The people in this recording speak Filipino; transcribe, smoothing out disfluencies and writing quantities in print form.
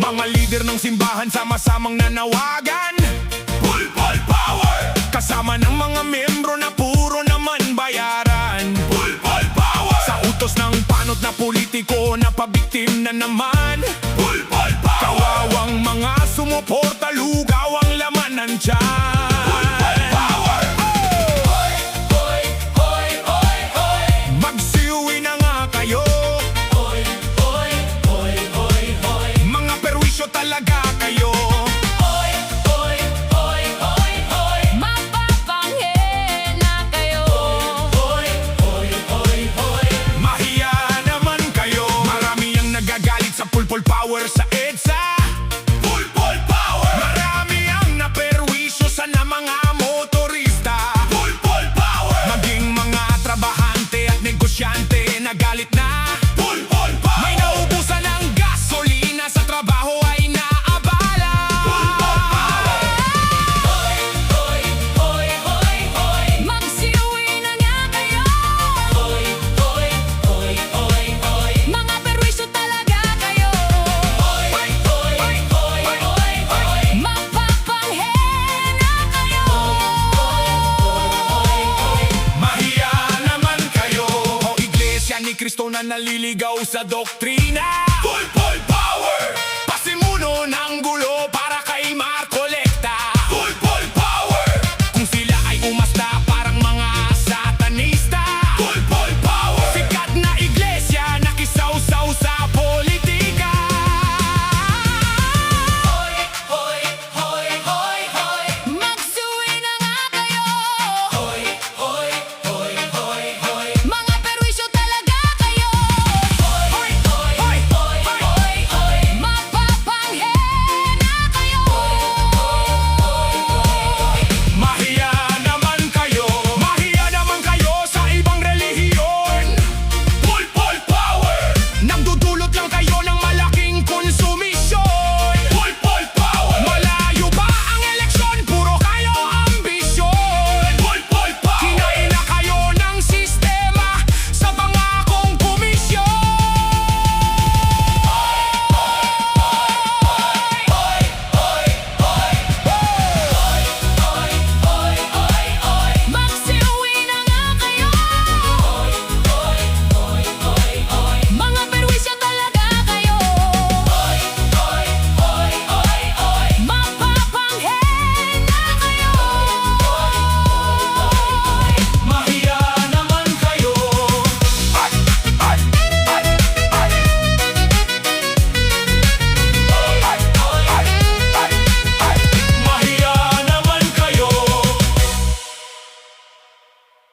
Mga lider ng simbahan sama-samang nanawagan, Pulpul Power! Kasama ng mga membro na puro naman bayaran, Pulpul Power! Sa utos ng panot na politiko na pabiktim na naman, Pulpul Power! Kawawang mga sumuporta, lugaw ang laman ng tiyan, Pulpul Power! Hoy, hoy, hoy, hoy, hoy! Magsiuwi na nga kayo, Hoy, hoy, hoy, hoy, hoy! mga perwisyo talaga kayo. Hoy, hoy, hoy, hoy, hoy! Mapapanghe na kayo! Hoy, hoy, hoy, hoy! Mahiya naman kayo. Marami ang nagagalit sa Pulpul Power sa EDSA, Pulpul Power! Marami ang naperwisyo sa na mga motorista, Pulpul Power! Maging mga trabahante at negosyante nagalit na, Pulpul Power! May naubusan ng gasolina sa trabaho ay naabala, Pulpul Power! Hoy, hoy, hoy, hoy, hoy! Magsiuwi na nga kayo! Hoy, hoy, hoy, hoy, hoy! Mga perwisyo talaga kayo! Hoy, hoy, hoy, hoy, hoy, hoy! Mapapanghe na kayo! Hoy, hoy, hoy! Mahiya naman kayo, o Iglesia ni Cristo na naliligaw sa doktrina, Pulpul Power! Pasimuno ng gulo